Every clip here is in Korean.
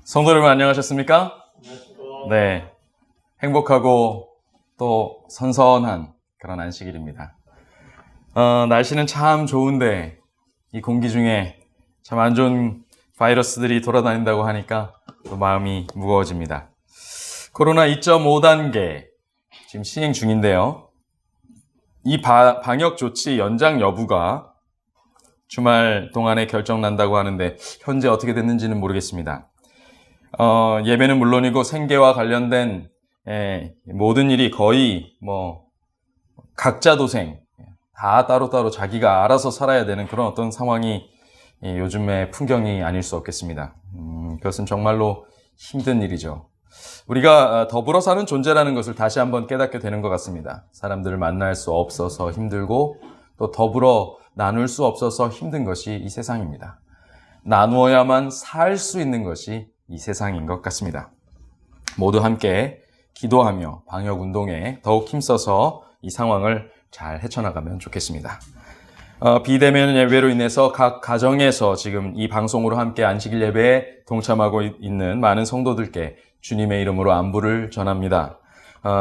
성도 여러분 안녕하셨습니까? 네, 행복하고 또 선선한 그런 안식일입니다. 날씨는 참 좋은데 이 공기 중에 참 안 좋은 바이러스들이 돌아다닌다고 하니까 또 마음이 무거워집니다. 코로나 2.5단계 지금 시행 중인데요. 이 방역 조치 연장 여부가 주말 동안에 결정난다고 하는데 현재 어떻게 됐는지는 모르겠습니다. 예배는 물론이고 생계와 관련된 모든 일이 거의 각자 도생 다 따로따로 자기가 알아서 살아야 되는 그런 어떤 상황이 요즘의 풍경이 아닐 수 없겠습니다. 그것은 정말로 힘든 일이죠. 우리가 더불어 사는 존재라는 것을 다시 한번 깨닫게 되는 것 같습니다. 사람들을 만날 수 없어서 힘들고 또 더불어 나눌 수 없어서 힘든 것이 이 세상입니다. 나누어야만 살 수 있는 것이 이 세상인 것 같습니다. 모두 함께 기도하며 방역운동에 더욱 힘써서 이 상황을 잘 헤쳐나가면 좋겠습니다. 비대면 예배로 인해서 각 가정에서 지금 이 방송으로 함께 안식일 예배에 동참하고 있는 많은 성도들께 주님의 이름으로 안부를 전합니다.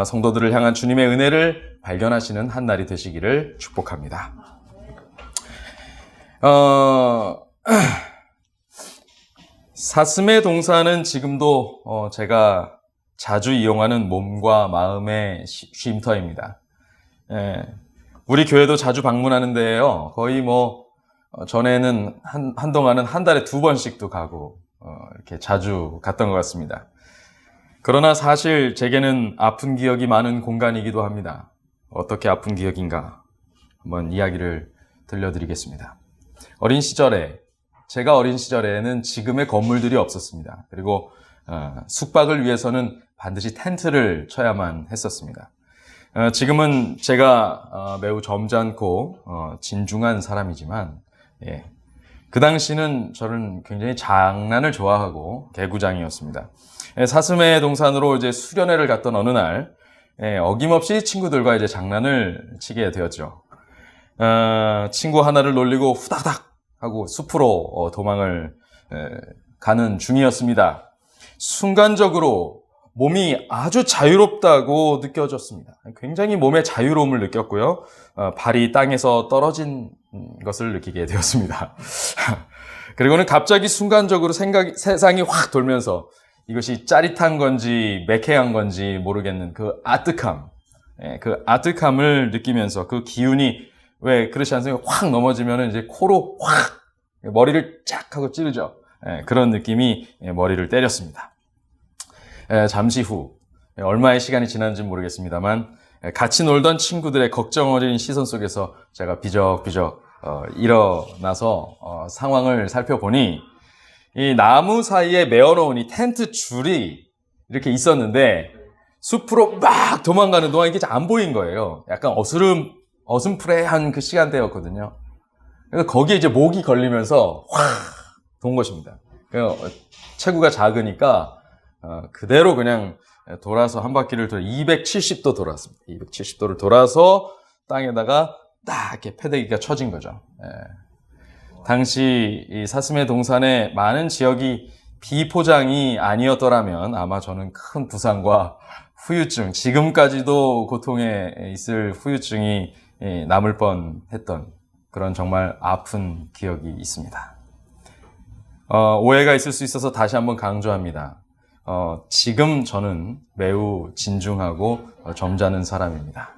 성도들을 향한 주님의 은혜를 발견하시는 한 날이 되시기를 축복합니다. 사슴의 동산은 지금도 제가 자주 이용하는 몸과 마음의 쉼터입니다. 우리 교회도 자주 방문하는데요. 거의 전에는 한동안은 한 달에 2번씩도 가고 이렇게 자주 갔던 것 같습니다. 그러나 사실 제게는 아픈 기억이 많은 공간이기도 합니다. 어떻게 아픈 기억인가 한번 이야기를 들려드리겠습니다. 제가 어린 시절에는 지금의 건물들이 없었습니다. 그리고 숙박을 위해서는 반드시 텐트를 쳐야만 했었습니다. 지금은 제가 매우 점잖고 진중한 사람이지만 그 당시는 저는 굉장히 장난을 좋아하고 개구장이었습니다. 사슴의 동산으로 이제 수련회를 갔던 어느 날 어김없이 친구들과 이제 장난을 치게 되었죠. 친구 하나를 놀리고 후다닥 하고 숲으로 도망을 가는 중이었습니다. 순간적으로 몸이 아주 자유롭다고 느껴졌습니다. 굉장히 몸의 자유로움을 느꼈고요. 발이 땅에서 떨어진 것을 느끼게 되었습니다. 그리고는 갑자기 순간적으로 세상이 확 돌면서 이것이 짜릿한 건지 매캐한 건지 모르겠는 그 아득함을 느끼면서 그 기운이 왜 그렇지 않습니까? 확 넘어지면 이제 코로 확 머리를 쫙 하고 찌르죠. 그런 느낌이 머리를 때렸습니다. 잠시 후 얼마의 시간이 지났는지 모르겠습니다만 같이 놀던 친구들의 걱정 어린 시선 속에서 제가 비적비적 일어나서 상황을 살펴보니 이 나무 사이에 메어놓은 이 텐트 줄이 이렇게 있었는데 숲으로 막 도망가는 동안 이게 안 보인 거예요. 약간 어슴푸레한 그 시간대였거든요. 그래서 거기에 이제 목이 걸리면서 확 돈 것입니다. 체구가 작으니까 그대로 그냥 돌아서 한 바퀴를 270도 돌았습니다. 270도를 돌아서 땅에다가 딱 이렇게 패대기가 쳐진 거죠. 당시 이 사슴의 동산의 많은 지역이 비포장이 아니었더라면 아마 저는 큰 부상과 후유증, 지금까지도 고통에 있을 후유증이 남을 뻔했던 그런 정말 아픈 기억이 있습니다. 오해가 있을 수 있어서 다시 한번 강조합니다. 지금 저는 매우 진중하고 점잖은 사람입니다.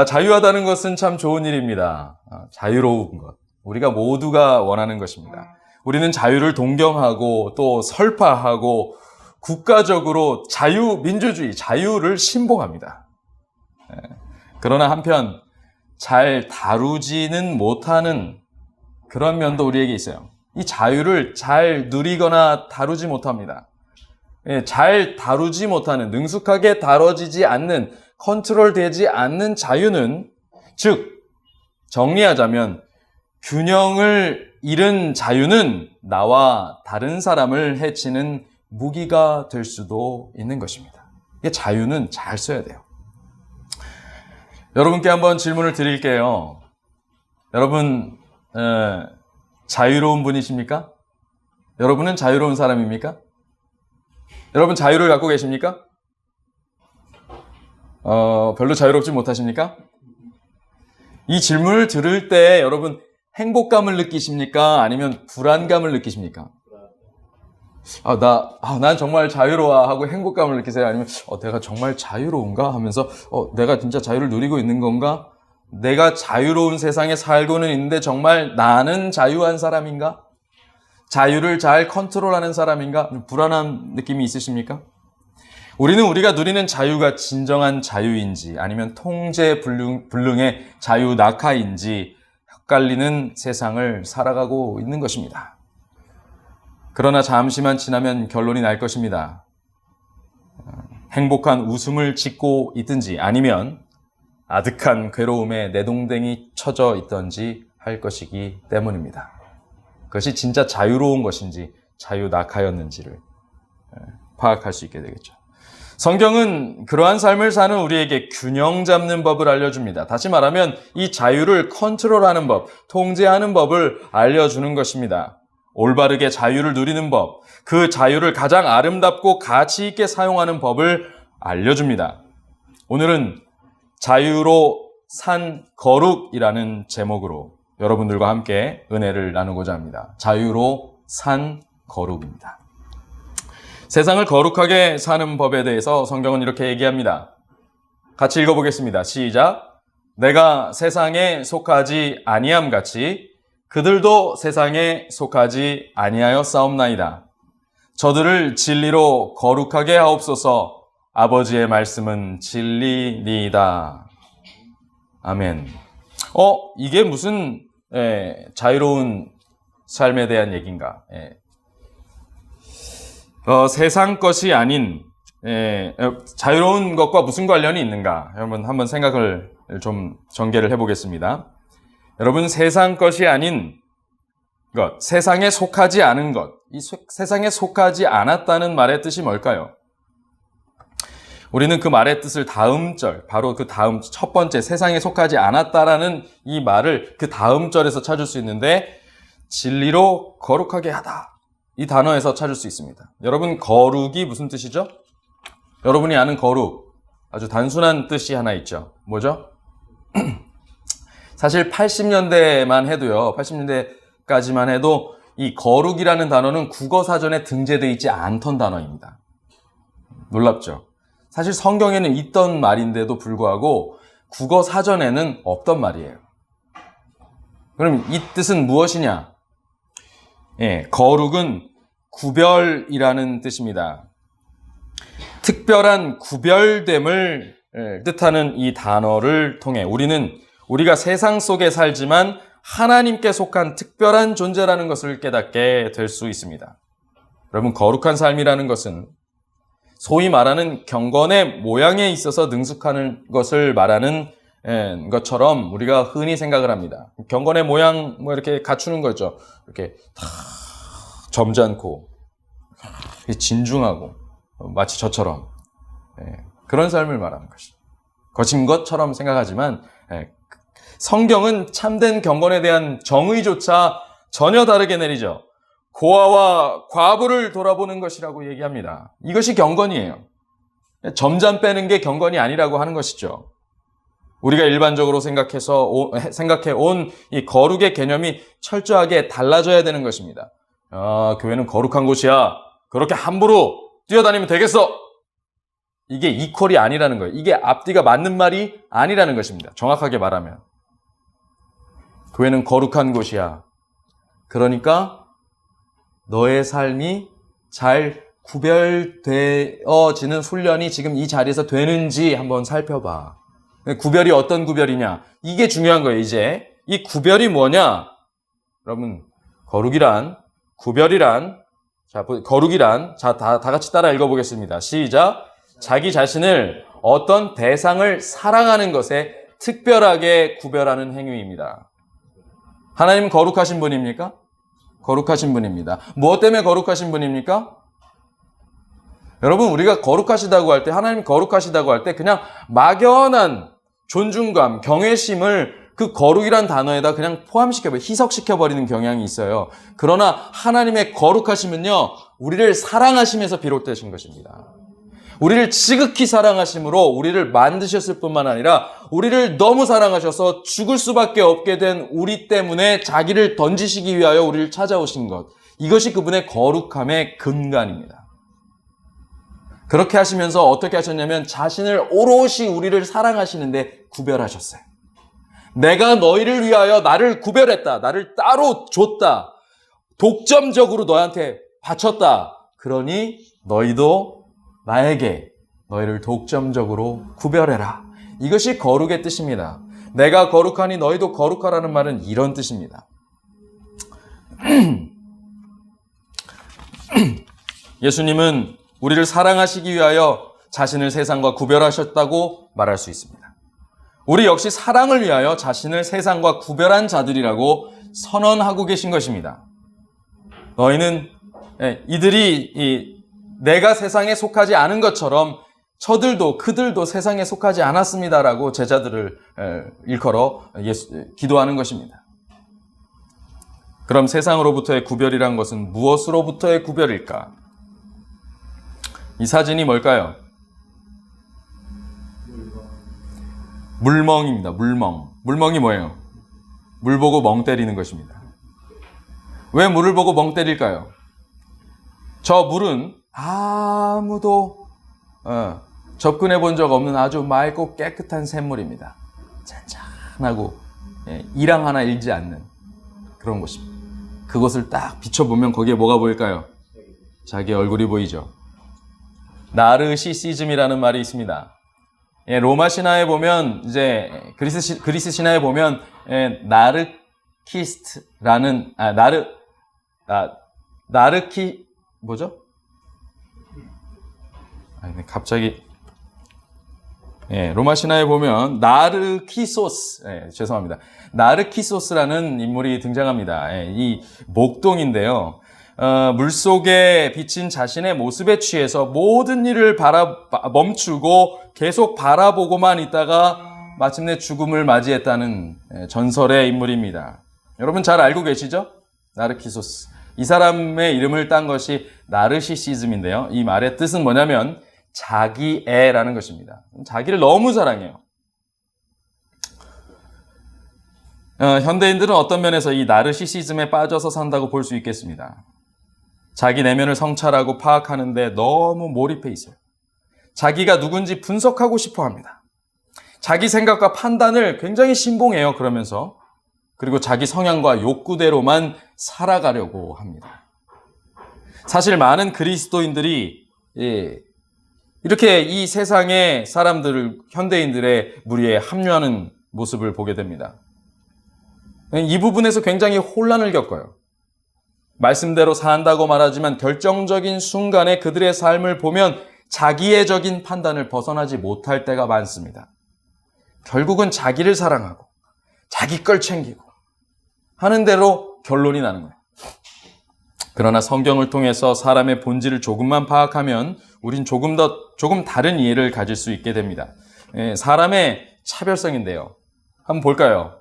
자유하다는 것은 참 좋은 일입니다. 자유로운 것. 우리가 모두가 원하는 것입니다. 우리는 자유를 동경하고 또 설파하고 국가적으로 민주주의, 자유를 신봉합니다. 그러나 한편 잘 다루지는 못하는 그런 면도 우리에게 있어요. 이 자유를 잘 누리거나 다루지 못합니다. 잘 다루지 못하는, 능숙하게 다뤄지지 않는, 컨트롤되지 않는 자유는, 즉 정리하자면 균형을 잃은 자유는 나와 다른 사람을 해치는 무기가 될 수도 있는 것입니다. 자유는 잘 써야 돼요. 여러분께 한번 질문을 드릴게요. 여러분 자유로운 분이십니까? 여러분은 자유로운 사람입니까? 여러분 자유를 갖고 계십니까? 별로 자유롭지 못하십니까? 이 질문을 들을 때 여러분 행복감을 느끼십니까? 아니면 불안감을 느끼십니까? 난 정말 자유로워 하고 행복감을 느끼세요? 아니면 내가 정말 자유로운가? 하면서 내가 진짜 자유를 누리고 있는 건가? 내가 자유로운 세상에 살고는 있는데 정말 나는 자유한 사람인가? 자유를 잘 컨트롤하는 사람인가? 불안한 느낌이 있으십니까? 우리는 우리가 누리는 자유가 진정한 자유인지 아니면 통제불능의 자유 낙하인지 헷갈리는 세상을 살아가고 있는 것입니다. 그러나 잠시만 지나면 결론이 날 것입니다. 행복한 웃음을 짓고 있든지 아니면 아득한 괴로움에 내동댕이 쳐져 있던지 할 것이기 때문입니다. 그것이 진짜 자유로운 것인지 자유 낙하였는지를 파악할 수 있게 되겠죠. 성경은 그러한 삶을 사는 우리에게 균형 잡는 법을 알려줍니다. 다시 말하면 이 자유를 컨트롤하는 법, 통제하는 법을 알려주는 것입니다. 올바르게 자유를 누리는 법, 그 자유를 가장 아름답고 가치 있게 사용하는 법을 알려줍니다. 오늘은 자유로 산 거룩이라는 제목으로 여러분들과 함께 은혜를 나누고자 합니다. 자유로 산 거룩입니다. 세상을 거룩하게 사는 법에 대해서 성경은 이렇게 얘기합니다. 같이 읽어보겠습니다. 시작. 내가 세상에 속하지 아니함 같이 그들도 세상에 속하지 아니하였사옵나이다. 저들을 진리로 거룩하게 하옵소서. 아버지의 말씀은 진리니이다. 아멘. 이게 무슨 자유로운 삶에 대한 얘기인가? 세상 것이 아닌 자유로운 것과 무슨 관련이 있는가? 여러분 한번 생각을 좀 전개를 해보겠습니다. 여러분 세상 것이 아닌 것, 세상에 속하지 않은 것, 이 세상에 속하지 않았다는 말의 뜻이 뭘까요? 우리는 그 말의 뜻을 다음 절, 바로 그 다음 첫 번째 세상에 속하지 않았다라는 이 말을 그 다음 절에서 찾을 수 있는데 진리로 거룩하게 하다. 이 단어에서 찾을 수 있습니다. 여러분 거룩이 무슨 뜻이죠? 여러분이 아는 거룩 아주 단순한 뜻이 하나 있죠. 뭐죠? 사실 80년대만 해도요. 80년대까지만 해도 이 거룩이라는 단어는 국어사전에 등재되어 있지 않던 단어입니다. 놀랍죠? 사실 성경에는 있던 말인데도 불구하고 국어사전에는 없던 말이에요. 그럼 이 뜻은 무엇이냐? 거룩은 구별이라는 뜻입니다. 특별한 구별됨을 뜻하는 이 단어를 통해 우리가 세상 속에 살지만 하나님께 속한 특별한 존재라는 것을 깨닫게 될 수 있습니다. 여러분, 거룩한 삶이라는 것은 소위 말하는 경건의 모양에 있어서 능숙하는 것을 말하는 것처럼 우리가 흔히 생각을 합니다. 경건의 모양 이렇게 갖추는 거죠. 이렇게 다 점잖고 진중하고 마치 저처럼 그런 삶을 말하는 것이죠. 거친 것처럼 생각하지만 성경은 참된 경건에 대한 정의조차 전혀 다르게 내리죠. 고아와 과부를 돌아보는 것이라고 얘기합니다. 이것이 경건이에요. 점잖 빼는 게 경건이 아니라고 하는 것이죠. 우리가 일반적으로 생각해 온 이 거룩의 개념이 철저하게 달라져야 되는 것입니다. 교회는 거룩한 곳이야. 그렇게 함부로 뛰어다니면 되겠어. 이게 이퀄이 아니라는 거예요. 이게 앞뒤가 맞는 말이 아니라는 것입니다. 정확하게 말하면. 교회는 거룩한 곳이야. 그러니까 너의 삶이 잘 구별되어지는 훈련이 지금 이 자리에서 되는지 한번 살펴봐. 구별이 어떤 구별이냐? 이게 중요한 거예요, 이제. 이 구별이 뭐냐? 여러분, 거룩이란, 다 같이 따라 읽어보겠습니다. 시작. 자기 자신을 어떤 대상을 사랑하는 것에 특별하게 구별하는 행위입니다. 하나님 거룩하신 분입니까? 거룩하신 분입니다. 무엇 때문에 거룩하신 분입니까? 여러분, 우리가 거룩하시다고 할 때, 하나님 거룩하시다고 할 때 그냥 막연한 존중감, 경외심을 그 거룩이란 단어에다 그냥 희석시켜버리는 경향이 있어요. 그러나 하나님의 거룩하심은요, 우리를 사랑하심에서 비롯되신 것입니다. 우리를 지극히 사랑하심으로 우리를 만드셨을 뿐만 아니라 우리를 너무 사랑하셔서 죽을 수밖에 없게 된 우리 때문에 자기를 던지시기 위하여 우리를 찾아오신 것. 이것이 그분의 거룩함의 근간입니다. 그렇게 하시면서 어떻게 하셨냐면 자신을 오롯이 우리를 사랑하시는데 구별하셨어요. 내가 너희를 위하여 나를 구별했다. 나를 따로 줬다. 독점적으로 너한테 바쳤다. 그러니 너희도 나에게 너희를 독점적으로 구별해라. 이것이 거룩의 뜻입니다. 내가 거룩하니 너희도 거룩하라는 말은 이런 뜻입니다. 예수님은 우리를 사랑하시기 위하여 자신을 세상과 구별하셨다고 말할 수 있습니다. 우리 역시 사랑을 위하여 자신을 세상과 구별한 자들이라고 선언하고 계신 것입니다. 너희는 이들이 내가 세상에 속하지 않은 것처럼 그들도 세상에 속하지 않았습니다라고 제자들을 일컬어 기도하는 것입니다. 그럼 세상으로부터의 구별이란 것은 무엇으로부터의 구별일까? 이 사진이 뭘까요? 물멍입니다. 물멍. 물멍이 뭐예요? 물 보고 멍 때리는 것입니다. 왜 물을 보고 멍 때릴까요? 저 물은 아무도 접근해 본 적 없는 아주 맑고 깨끗한 샘물입니다. 잔잔하고 이랑 하나 일지 않는 그런 곳입니다. 그것을 딱 비춰보면 거기에 뭐가 보일까요? 자기 얼굴이 보이죠. 나르시시즘이라는 말이 있습니다. 로마 신화에 보면 이제 그리스 신화에 보면 나르키스트라는 뭐죠? 갑자기 로마 신화에 보면 나르키소스, 죄송합니다. 나르키소스라는 인물이 등장합니다. 이 목동인데요. 물속에 비친 자신의 모습에 취해서 모든 일을 멈추고 계속 바라보고만 있다가 마침내 죽음을 맞이했다는 전설의 인물입니다. 여러분 잘 알고 계시죠? 나르키소스. 이 사람의 이름을 딴 것이 나르시시즘인데요. 이 말의 뜻은 뭐냐면 자기애라는 것입니다. 자기를 너무 사랑해요. 현대인들은 어떤 면에서 이 나르시시즘에 빠져서 산다고 볼 수 있겠습니다. 자기 내면을 성찰하고 파악하는데 너무 몰입해 있어요. 자기가 누군지 분석하고 싶어 합니다. 자기 생각과 판단을 굉장히 신봉해요. 그러면서 그리고 자기 성향과 욕구대로만 살아가려고 합니다. 사실 많은 그리스도인들이 이렇게 이 세상의 사람들을 현대인들의 무리에 합류하는 모습을 보게 됩니다. 이 부분에서 굉장히 혼란을 겪어요. 말씀대로 산다고 말하지만 결정적인 순간에 그들의 삶을 보면 자기애적인 판단을 벗어나지 못할 때가 많습니다. 결국은 자기를 사랑하고 자기 걸 챙기고 하는 대로 결론이 나는 거예요. 그러나 성경을 통해서 사람의 본질을 조금만 파악하면 우린 조금 다른 이해를 가질 수 있게 됩니다. 사람의 차별성인데요. 한번 볼까요?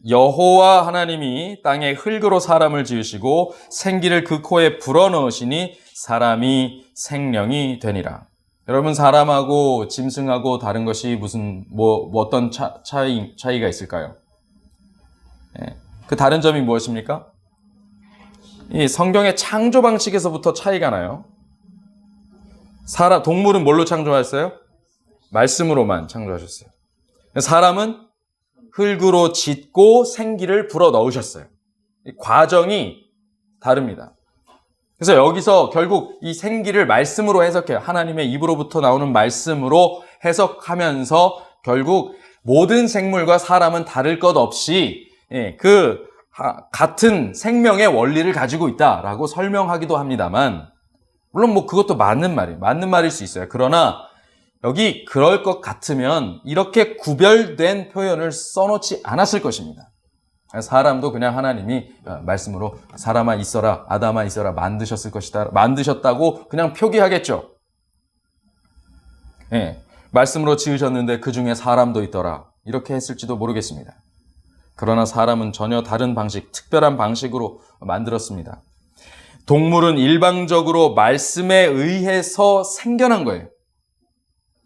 여호와 하나님이 땅에 흙으로 사람을 지으시고 생기를 그 코에 불어넣으시니 사람이 생령이 되니라. 여러분, 사람하고 짐승하고 다른 것이 어떤 차이가 있을까요? 그 다른 점이 무엇입니까? 이 성경의 창조 방식에서부터 차이가 나요. 동물은 뭘로 창조하셨어요? 말씀으로만 창조하셨어요. 사람은 흙으로 짓고 생기를 불어 넣으셨어요. 이 과정이 다릅니다. 그래서 여기서 결국 이 생기를 말씀으로 해석해요. 하나님의 입으로부터 나오는 말씀으로 해석하면서 결국 모든 생물과 사람은 다를 것 없이 같은 생명의 원리를 가지고 있다라고 설명하기도 합니다만, 물론 그것도 맞는 말일 수 있어요. 그러나 여기 그럴 것 같으면 이렇게 구별된 표현을 써놓지 않았을 것입니다. 사람도 그냥 하나님이 말씀으로 사람아 있어라, 아담아 있어라 만드셨을 것이다, 만드셨다고 그냥 표기하겠죠. 말씀으로 지으셨는데 그 중에 사람도 있더라. 이렇게 했을지도 모르겠습니다. 그러나 사람은 전혀 다른 방식, 특별한 방식으로 만들었습니다. 동물은 일방적으로 말씀에 의해서 생겨난 거예요.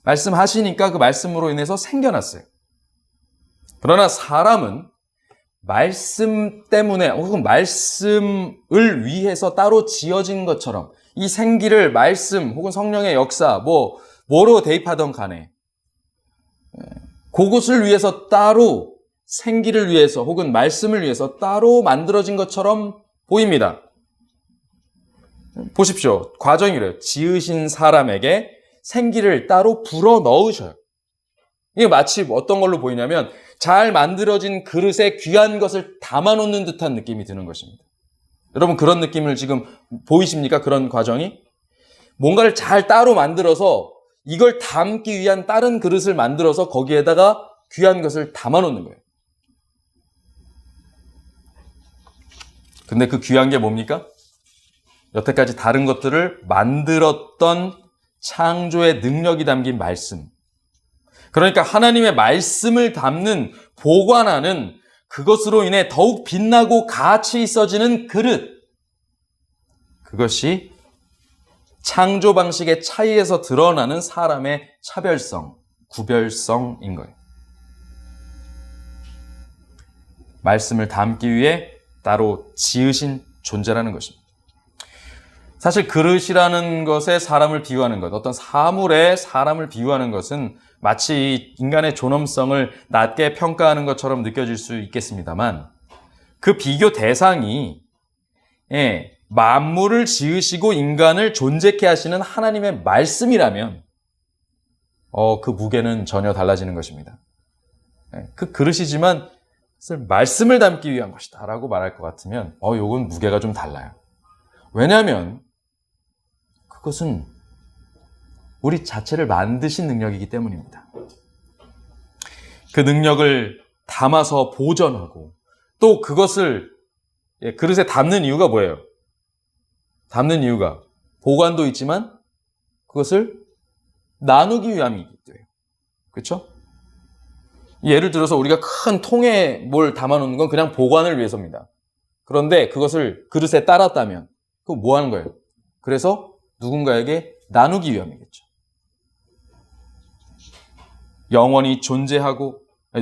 말씀하시니까 그 말씀으로 인해서 생겨났어요. 그러나 사람은 말씀 때문에 혹은 말씀을 위해서 따로 지어진 것처럼 이 생기를 말씀 혹은 성령의 역사 뭐로 대입하던 간에 그것을 위해서 따로 생기를 위해서 혹은 말씀을 위해서 따로 만들어진 것처럼 보입니다. 보십시오. 과정이 이래요. 지으신 사람에게 생기를 따로 불어 넣으셔요. 이게 마치 어떤 걸로 보이냐면 잘 만들어진 그릇에 귀한 것을 담아놓는 듯한 느낌이 드는 것입니다. 여러분 그런 느낌을 지금 보이십니까? 그런 과정이? 뭔가를 잘 따로 만들어서 이걸 담기 위한 다른 그릇을 만들어서 거기에다가 귀한 것을 담아놓는 거예요. 근데 그 귀한 게 뭡니까? 여태까지 다른 것들을 만들었던 창조의 능력이 담긴 말씀. 그러니까 하나님의 말씀을 담는, 보관하는 그것으로 인해 더욱 빛나고 가치 있어지는 그릇. 그것이 창조 방식의 차이에서 드러나는 사람의 차별성, 구별성인 거예요. 말씀을 담기 위해 따로 지으신 존재라는 것입니다. 사실 그릇이라는 것에 사람을 비유하는 것, 어떤 사물에 사람을 비유하는 것은 마치 인간의 존엄성을 낮게 평가하는 것처럼 느껴질 수 있겠습니다만 그 비교 대상이 만물을 지으시고 인간을 존재케 하시는 하나님의 말씀이라면 그 무게는 전혀 달라지는 것입니다. 그 그릇이지만 말씀을 담기 위한 것이다 라고 말할 것 같으면 요건 무게가 좀 달라요. 왜냐하면 그것은 우리 자체를 만드신 능력이기 때문입니다. 그 능력을 담아서 보존하고 또 그것을 그릇에 담는 이유가 뭐예요? 담는 이유가 보관도 있지만 그것을 나누기 위함이기도 해요. 그렇죠? 예를 들어서 우리가 큰 통에 뭘 담아놓는 건 그냥 보관을 위해서입니다. 그런데 그것을 그릇에 따랐다면 그거 뭐 하는 거예요? 그래서 누군가에게 나누기 위함이겠죠. 영원히 존재하고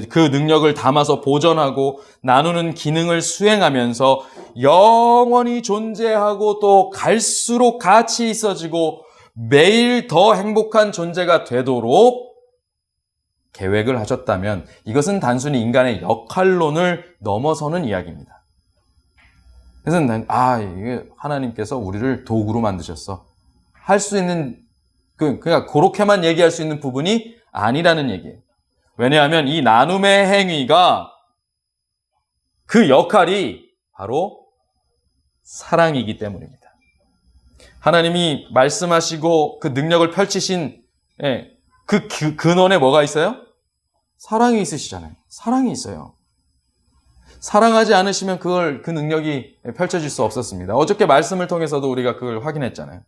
그 능력을 담아서 보존하고 나누는 기능을 수행하면서 영원히 존재하고 또 갈수록 가치 있어지고 매일 더 행복한 존재가 되도록 계획을 하셨다면 이것은 단순히 인간의 역할론을 넘어서는 이야기입니다. 그래서 이게 하나님께서 우리를 도구로 만드셨어. 할 수 있는 그냥 그렇게만 얘기할 수 있는 부분이 아니라는 얘기예요. 왜냐하면 이 나눔의 행위가 그 역할이 바로 사랑이기 때문입니다. 하나님이 말씀하시고 그 능력을 펼치신 그 근원에 뭐가 있어요? 사랑이 있으시잖아요. 사랑이 있어요. 사랑하지 않으시면 그 능력이 펼쳐질 수 없었습니다. 어저께 말씀을 통해서도 우리가 그걸 확인했잖아요.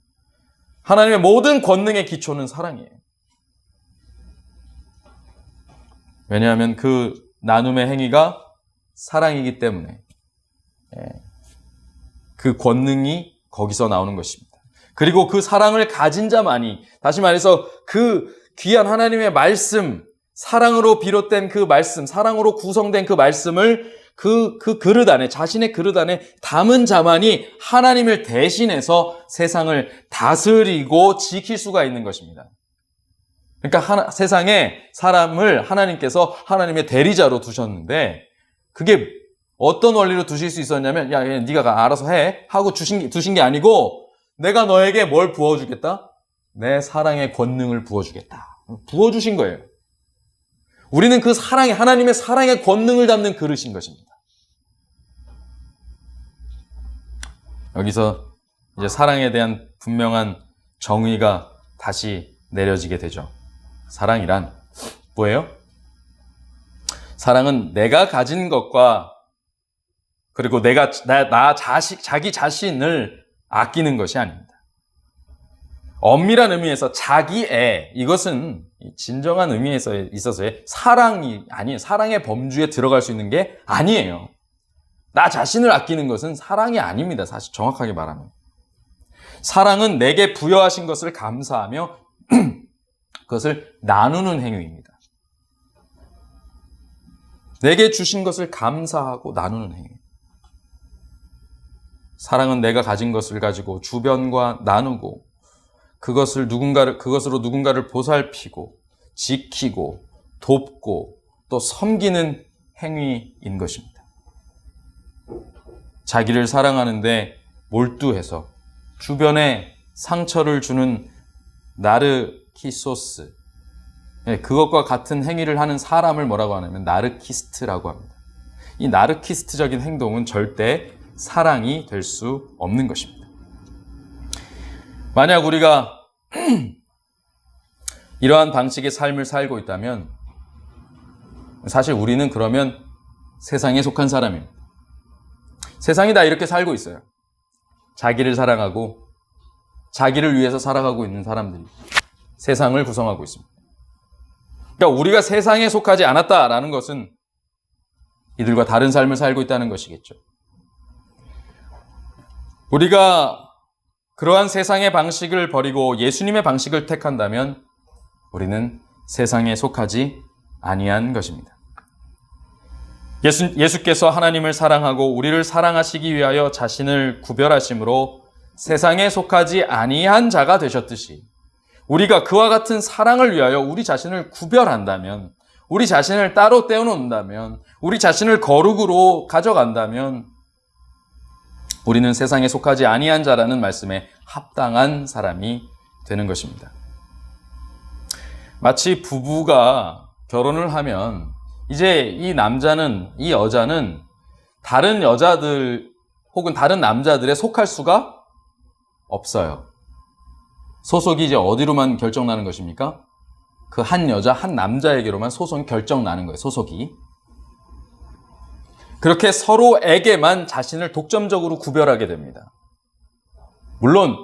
하나님의 모든 권능의 기초는 사랑이에요. 왜냐하면 그 나눔의 행위가 사랑이기 때문에 그 권능이 거기서 나오는 것입니다. 그리고 그 사랑을 가진 자만이, 다시 말해서 그 귀한 하나님의 말씀, 사랑으로 비롯된 그 말씀, 사랑으로 구성된 그 말씀을 그 그릇 안에, 자신의 그릇 안에 담은 자만이 하나님을 대신해서 세상을 다스리고 지킬 수가 있는 것입니다. 그러니까 세상에 사람을 하나님께서 하나님의 대리자로 두셨는데 그게 어떤 원리로 두실 수 있었냐면 야, 네가 알아서 해 하고 두신 게 아니고 내가 너에게 뭘 부어주겠다? 내 사랑의 권능을 부어주겠다. 부어주신 거예요. 우리는 그 하나님의 사랑의 권능을 담는 그릇인 것입니다. 여기서 이제 사랑에 대한 분명한 정의가 다시 내려지게 되죠. 사랑이란 뭐예요? 사랑은 내가 가진 것과 그리고 자기 자신을 아끼는 것이 아닙니다. 엄밀한 의미에서 자기애, 이것은 진정한 의미에서 있어서의 사랑이 아니에요. 사랑의 범주에 들어갈 수 있는 게 아니에요. 나 자신을 아끼는 것은 사랑이 아닙니다. 사실 정확하게 말하면. 사랑은 내게 부여하신 것을 감사하며 그것을 나누는 행위입니다. 내게 주신 것을 감사하고 나누는 행위. 사랑은 내가 가진 것을 가지고 주변과 나누고 그것으로 누군가를 보살피고 지키고 돕고 또 섬기는 행위인 것입니다. 자기를 사랑하는데 몰두해서 주변에 상처를 주는 나르키소스, 그것과 같은 행위를 하는 사람을 뭐라고 하냐면 나르키스트라고 합니다. 이 나르키스트적인 행동은 절대 사랑이 될 수 없는 것입니다. 만약 우리가 이러한 방식의 삶을 살고 있다면 사실 우리는 그러면 세상에 속한 사람입니다. 세상이 다 이렇게 살고 있어요. 자기를 사랑하고 자기를 위해서 살아가고 있는 사람들이 세상을 구성하고 있습니다. 그러니까 우리가 세상에 속하지 않았다라는 것은 이들과 다른 삶을 살고 있다는 것이겠죠. 우리가 그러한 세상의 방식을 버리고 예수님의 방식을 택한다면 우리는 세상에 속하지 아니한 것입니다. 예수께서 하나님을 사랑하고 우리를 사랑하시기 위하여 자신을 구별하심으로 세상에 속하지 아니한 자가 되셨듯이 우리가 그와 같은 사랑을 위하여 우리 자신을 구별한다면, 우리 자신을 따로 떼어놓는다면, 우리 자신을 거룩으로 가져간다면 우리는 세상에 속하지 아니한 자라는 말씀에 합당한 사람이 되는 것입니다. 마치 부부가 결혼을 하면 이제 이 여자는 다른 여자들 혹은 다른 남자들에 속할 수가 없어요. 소속이 이제 어디로만 결정나는 것입니까? 그 한 여자, 한 남자에게로만 소속이 결정나는 거예요. 소속이. 그렇게 서로에게만 자신을 독점적으로 구별하게 됩니다. 물론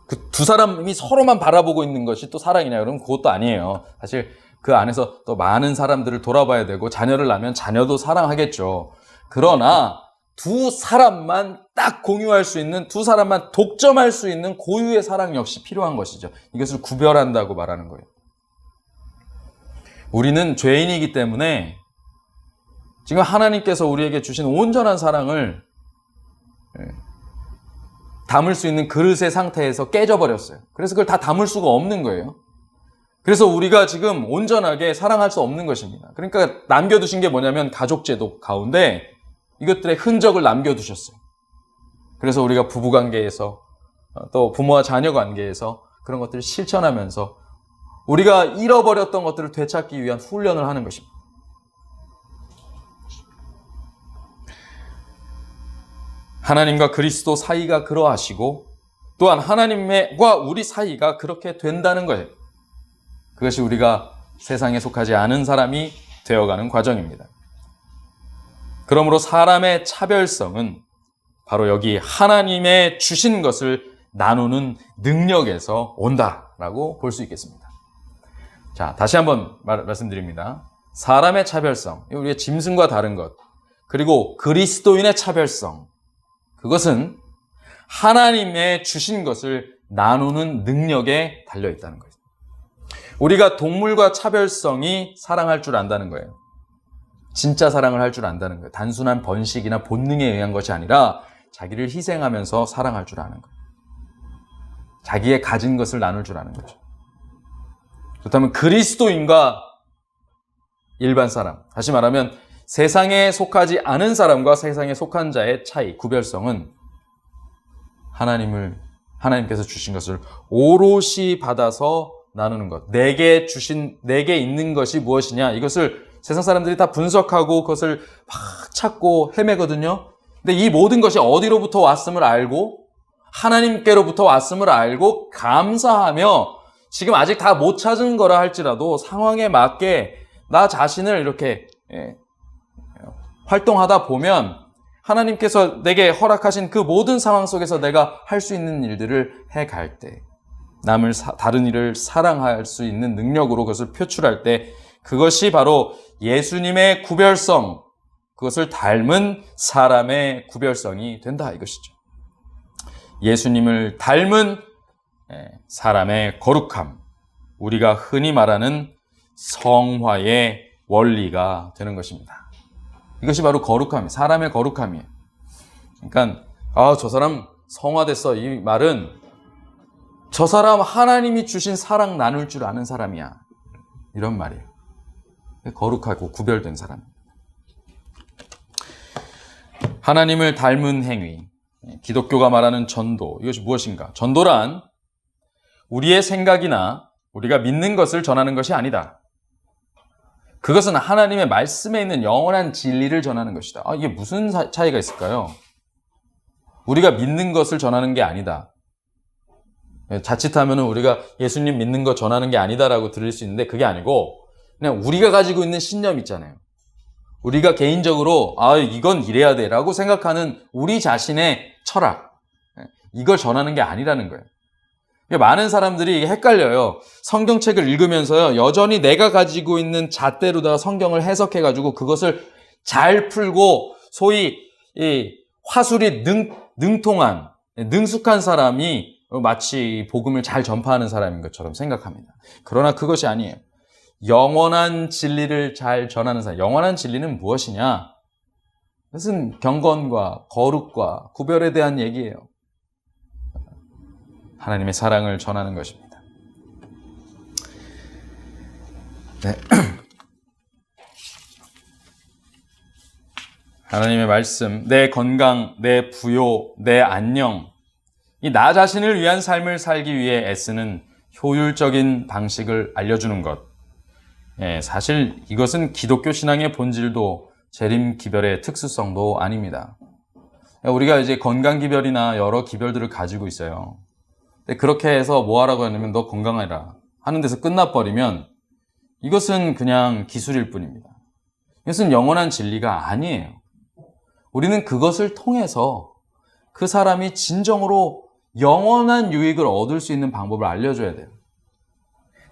그 두 사람이 서로만 바라보고 있는 것이 또 사랑이냐 그러면 그것도 아니에요. 사실 그 안에서 또 많은 사람들을 돌아봐야 되고 자녀를 낳으면 자녀도 사랑하겠죠. 그러나 두 사람만 딱 공유할 수 있는, 두 사람만 독점할 수 있는 고유의 사랑 역시 필요한 것이죠. 이것을 구별한다고 말하는 거예요. 우리는 죄인이기 때문에 지금 하나님께서 우리에게 주신 온전한 사랑을 담을 수 있는 그릇의 상태에서 깨져버렸어요. 그래서 그걸 다 담을 수가 없는 거예요. 그래서 우리가 지금 온전하게 사랑할 수 없는 것입니다. 그러니까 남겨두신 게 뭐냐면 가족제도 가운데 이것들의 흔적을 남겨두셨어요. 그래서 우리가 부부관계에서 또 부모와 자녀 관계에서 그런 것들을 실천하면서 우리가 잃어버렸던 것들을 되찾기 위한 훈련을 하는 것입니다. 하나님과 그리스도 사이가 그러하시고 또한 하나님과 우리 사이가 그렇게 된다는 거예요. 그것이 우리가 세상에 속하지 않은 사람이 되어가는 과정입니다. 그러므로 사람의 차별성은 바로 여기 하나님의 주신 것을 나누는 능력에서 온다라고 볼 수 있겠습니다. 자, 다시 한번 말씀드립니다. 사람의 차별성, 우리의 짐승과 다른 것, 그리고 그리스도인의 차별성, 그것은 하나님의 주신 것을 나누는 능력에 달려있다는 거예요. 우리가 동물과 차별성이 사랑할 줄 안다는 거예요. 진짜 사랑을 할 줄 안다는 거예요. 단순한 번식이나 본능에 의한 것이 아니라 자기를 희생하면서 사랑할 줄 아는 거예요. 자기의 가진 것을 나눌 줄 아는 거죠. 그렇다면 그리스도인과 일반 사람, 다시 말하면 세상에 속하지 않은 사람과 세상에 속한 자의 차이, 구별성은 하나님께서 주신 것을 오롯이 받아서 나누는 것. 내게 있는 것이 무엇이냐? 이것을 세상 사람들이 다 분석하고 그것을 막 찾고 헤매거든요. 근데 이 모든 것이 어디로부터 왔음을 알고 하나님께로부터 왔음을 알고 감사하며 지금 아직 다 못 찾은 거라 할지라도 상황에 맞게 나 자신을 이렇게 활동하다 보면 하나님께서 내게 허락하신 그 모든 상황 속에서 내가 할 수 있는 일들을 해갈 때, 다른 이를 사랑할 수 있는 능력으로 그것을 표출할 때, 그것이 바로 예수님의 구별성, 그것을 닮은 사람의 구별성이 된다 이것이죠. 예수님을 닮은 사람의 거룩함, 우리가 흔히 말하는 성화의 원리가 되는 것입니다. 이것이 바로 거룩함이에요. 사람의 거룩함이에요. 그러니까 저 사람 성화됐어, 이 말은 저 사람 하나님이 주신 사랑 나눌 줄 아는 사람이야, 이런 말이에요. 거룩하고 구별된 사람. 하나님을 닮은 행위, 기독교가 말하는 전도, 이것이 무엇인가? 전도란 우리의 생각이나 우리가 믿는 것을 전하는 것이 아니다. 그것은 하나님의 말씀에 있는 영원한 진리를 전하는 것이다. 이게 무슨 차이가 있을까요? 우리가 믿는 것을 전하는 게 아니다. 자칫하면 우리가 예수님 믿는 거 전하는 게 아니다라고 들을 수 있는데, 그게 아니고 그냥 우리가 가지고 있는 신념 있잖아요. 우리가 개인적으로 이건 이래야 돼 라고 생각하는 우리 자신의 철학, 이걸 전하는 게 아니라는 거예요. 많은 사람들이 헷갈려요. 성경책을 읽으면서요, 여전히 내가 가지고 있는 잣대로다가 성경을 해석해가지고 그것을 잘 풀고 소위 이 화술이 능통한, 능숙한 사람이 마치 복음을 잘 전파하는 사람인 것처럼 생각합니다. 그러나 그것이 아니에요. 영원한 진리를 잘 전하는 사람. 영원한 진리는 무엇이냐? 그것은 경건과 거룩과 구별에 대한 얘기예요. 하나님의 사랑을 전하는 것입니다. 네. 하나님의 말씀, 내 건강, 내 부요, 내 안녕, 이 나 자신을 위한 삶을 살기 위해 애쓰는 효율적인 방식을 알려주는 것. 사실 이것은 기독교 신앙의 본질도 재림기별의 특수성도 아닙니다. 우리가 이제 건강기별이나 여러 기별들을 가지고 있어요. 근데 그렇게 해서 뭐 하라고 하냐면 너 건강해라 하는 데서 끝나버리면 이것은 그냥 기술일 뿐입니다. 이것은 영원한 진리가 아니에요. 우리는 그것을 통해서 그 사람이 진정으로 영원한 유익을 얻을 수 있는 방법을 알려줘야 돼요.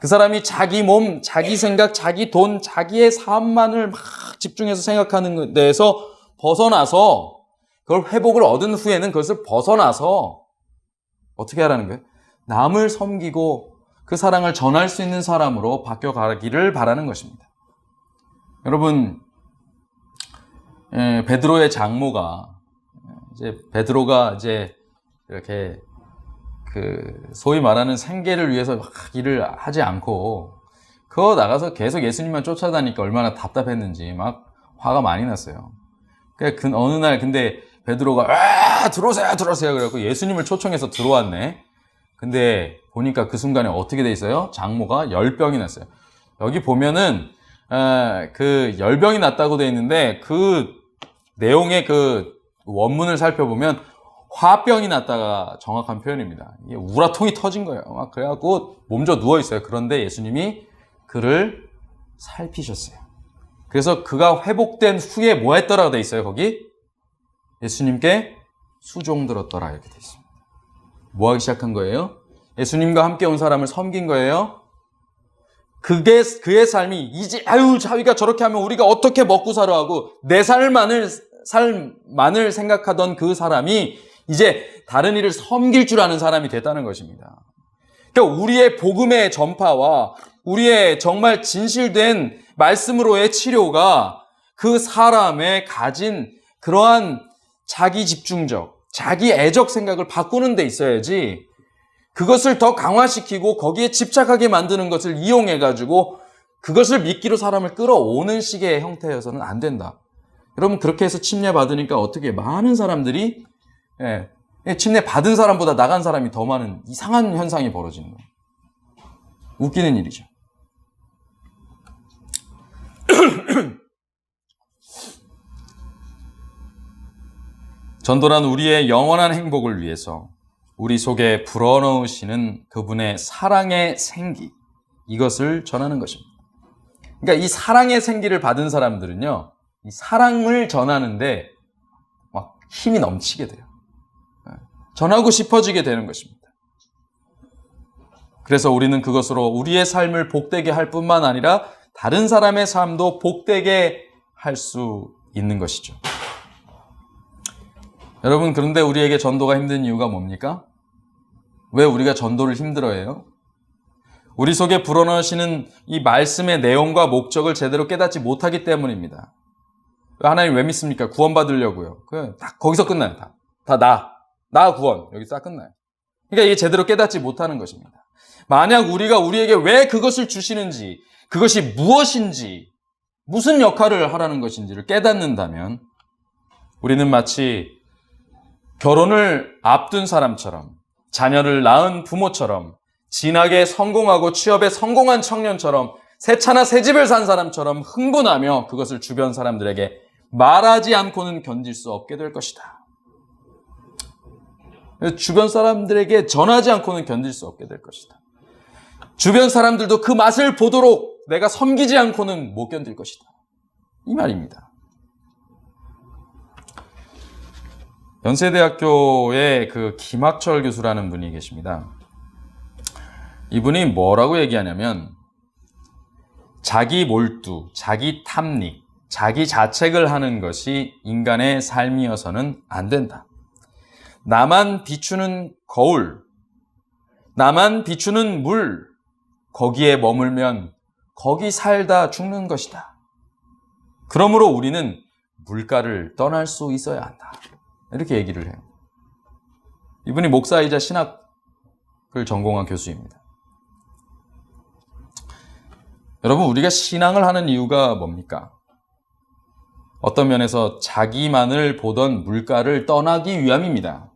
그 사람이 자기 몸, 자기 생각, 자기 돈, 자기의 삶만을 막 집중해서 생각하는 데에서 벗어나서, 그걸 회복을 얻은 후에는 그것을 벗어나서 어떻게 하라는 거예요? 남을 섬기고 그 사랑을 전할 수 있는 사람으로 바뀌어가기를 바라는 것입니다. 여러분, 베드로의 장모가, 베드로가 이렇게 소위 말하는 생계를 위해서 막 일을 하지 않고 그거 나가서 계속 예수님만 쫓아다니니까 얼마나 답답했는지 막 화가 많이 났어요. 어느 날 근데 베드로가 들어오세요 그래갖고 예수님을 초청해서 들어왔네. 근데 보니까 그 순간에 어떻게 돼 있어요? 장모가 열병이 났어요. 여기 보면은 그 열병이 났다고 돼 있는데 그 내용의 그 원문을 살펴보면 화병이 났다가 정확한 표현입니다. 이게 우라통이 터진 거예요. 막 그래갖고 몸져 누워 있어요. 그런데 예수님이 그를 살피셨어요. 그래서 그가 회복된 후에 뭐 했더라고 돼 있어요. 거기 예수님께 수종들었더라 이렇게 돼 있습니다. 뭐 하기 시작한 거예요? 예수님과 함께 온 사람을 섬긴 거예요. 그게 그의 삶이 이제 자기가 저렇게 하면 우리가 어떻게 먹고 살아 하고 내 삶만을 생각하던 그 사람이 이제 다른 이를 섬길 줄 아는 사람이 됐다는 것입니다. 그러니까 우리의 복음의 전파와 우리의 정말 진실된 말씀으로의 치료가 그 사람의 가진 그러한 자기 집중적, 자기 애적 생각을 바꾸는 데 있어야지, 그것을 더 강화시키고 거기에 집착하게 만드는 것을 이용해가지고 그것을 미끼로 사람을 끌어오는 식의 형태여서는 안 된다. 여러분, 그렇게 해서 침례받으니까 어떻게 많은 사람들이 침례 받은 사람보다 나간 사람이 더 많은 이상한 현상이 벌어지는 거예요. 웃기는 일이죠. 전도란 우리의 영원한 행복을 위해서 우리 속에 불어넣으시는 그분의 사랑의 생기, 이것을 전하는 것입니다. 그러니까 이 사랑의 생기를 받은 사람들은요, 이 사랑을 전하는데 막 힘이 넘치게 돼요. 전하고 싶어지게 되는 것입니다. 그래서 우리는 그것으로 우리의 삶을 복되게 할 뿐만 아니라 다른 사람의 삶도 복되게 할 수 있는 것이죠. 여러분, 그런데 우리에게 전도가 힘든 이유가 뭡니까? 왜 우리가 전도를 힘들어해요? 우리 속에 불어넣으시는 이 말씀의 내용과 목적을 제대로 깨닫지 못하기 때문입니다. 하나님 왜 믿습니까? 구원받으려고요. 딱 거기서 끝나요. 나 구원. 여기서 딱 끝나요. 그러니까 이게 제대로 깨닫지 못하는 것입니다. 만약 우리가 우리에게 왜 그것을 주시는지, 그것이 무엇인지, 무슨 역할을 하라는 것인지를 깨닫는다면 우리는 마치 결혼을 앞둔 사람처럼, 자녀를 낳은 부모처럼, 진학에 성공하고 취업에 성공한 청년처럼, 새 차나 새 집을 산 사람처럼 흥분하며 그것을 주변 사람들에게 말하지 않고는 견딜 수 없게 될 것이다. 주변 사람들에게 전하지 않고는 견딜 수 없게 될 것이다. 주변 사람들도 그 맛을 보도록 내가 섬기지 않고는 못 견딜 것이다. 이 말입니다. 연세대학교의 그 김학철 교수라는 분이 계십니다. 이분이 뭐라고 얘기하냐면 자기 몰두, 자기 탐닉, 자기 자책을 하는 것이 인간의 삶이어서는 안 된다. 나만 비추는 거울, 나만 비추는 물, 거기에 머물면 거기 살다 죽는 것이다. 그러므로 우리는 물가를 떠날 수 있어야 한다. 이렇게 얘기를 해요. 이분이 목사이자 신학을 전공한 교수입니다. 여러분, 우리가 신앙을 하는 이유가 뭡니까? 어떤 면에서 자기만을 보던 물가를 떠나기 위함입니다.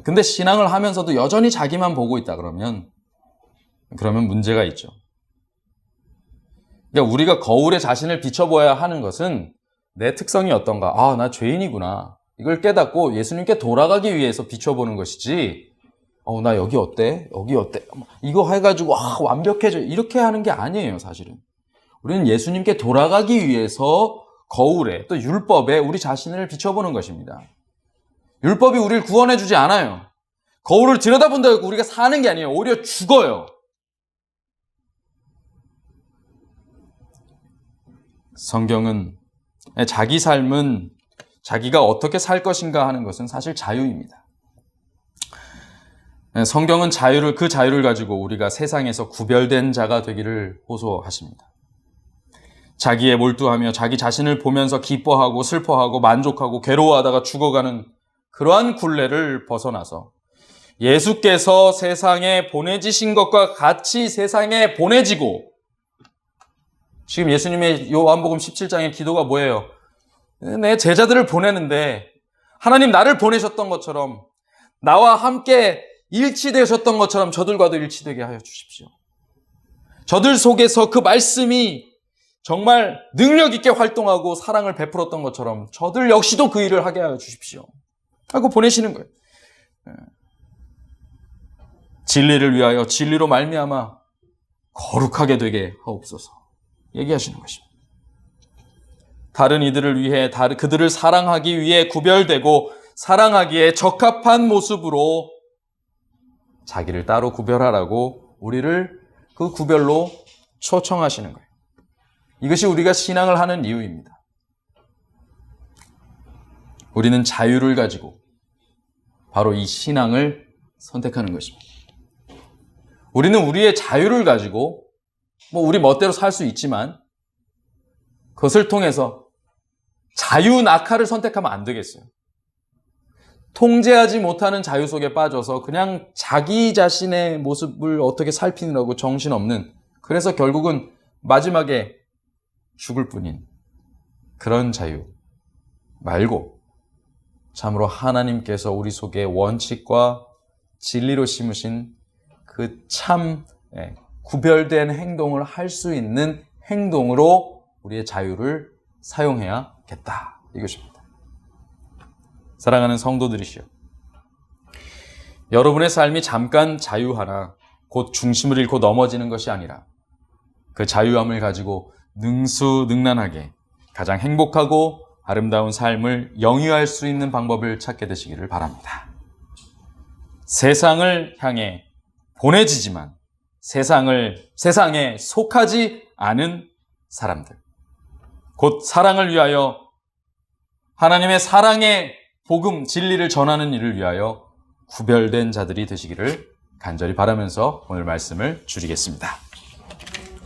근데 신앙을 하면서도 여전히 자기만 보고 있다 그러면 문제가 있죠. 그러니까 우리가 거울에 자신을 비춰보아야 하는 것은 내 특성이 어떤가? 아, 나 죄인이구나. 이걸 깨닫고 예수님께 돌아가기 위해서 비춰보는 것이지, 나 여기 어때? 여기 어때? 이거 해가지고, 완벽해져. 이렇게 하는 게 아니에요, 사실은. 우리는 예수님께 돌아가기 위해서 거울에, 또 율법에 우리 자신을 비춰보는 것입니다. 율법이 우리를 구원해주지 않아요. 거울을 들여다본다고 우리가 사는 게 아니에요. 오히려 죽어요. 성경은 자기 삶은 자기가 어떻게 살 것인가 하는 것은 사실 자유입니다. 성경은 그 자유를 가지고 우리가 세상에서 구별된 자가 되기를 호소하십니다. 자기에 몰두하며 자기 자신을 보면서 기뻐하고 슬퍼하고 만족하고 괴로워하다가 죽어가는 그러한 굴레를 벗어나서 예수께서 세상에 보내지신 것과 같이 세상에 보내지고, 지금 예수님의 요한복음 17장의 기도가 뭐예요? 내 제자들을 보내는데 하나님 나를 보내셨던 것처럼, 나와 함께 일치되셨던 것처럼 저들과도 일치되게 하여 주십시오. 저들 속에서 그 말씀이 정말 능력 있게 활동하고 사랑을 베풀었던 것처럼 저들 역시도 그 일을 하게 하여 주십시오 하고 보내시는 거예요. 진리를 위하여 진리로 말미암아 거룩하게 되게 하옵소서 얘기하시는 것입니다. 다른 이들을 위해 그들을 사랑하기 위해 구별되고 사랑하기에 적합한 모습으로 자기를 따로 구별하라고 우리를 그 구별로 초청하시는 거예요. 이것이 우리가 신앙을 하는 이유입니다. 우리는 자유를 가지고 바로 이 신앙을 선택하는 것입니다. 우리는 우리의 자유를 가지고 우리 멋대로 살 수 있지만 그것을 통해서 자유 낙하를 선택하면 안 되겠어요. 통제하지 못하는 자유 속에 빠져서 그냥 자기 자신의 모습을 어떻게 살피느라고 정신없는, 그래서 결국은 마지막에 죽을 뿐인 그런 자유 말고 참으로 하나님께서 우리 속에 원칙과 진리로 심으신 그 참 구별된 행동을 할 수 있는 행동으로 우리의 자유를 사용해야겠다, 이것입니다. 사랑하는 성도들이시여, 여러분의 삶이 잠깐 자유하나 곧 중심을 잃고 넘어지는 것이 아니라 그 자유함을 가지고 능수능란하게 가장 행복하고 아름다운 삶을 영위할 수 있는 방법을 찾게 되시기를 바랍니다. 세상을 향해 보내지지만 세상에 속하지 않은 사람들, 곧 사랑을 위하여 하나님의 사랑의 복음, 진리를 전하는 일을 위하여 구별된 자들이 되시기를 간절히 바라면서 오늘 말씀을 줄이겠습니다.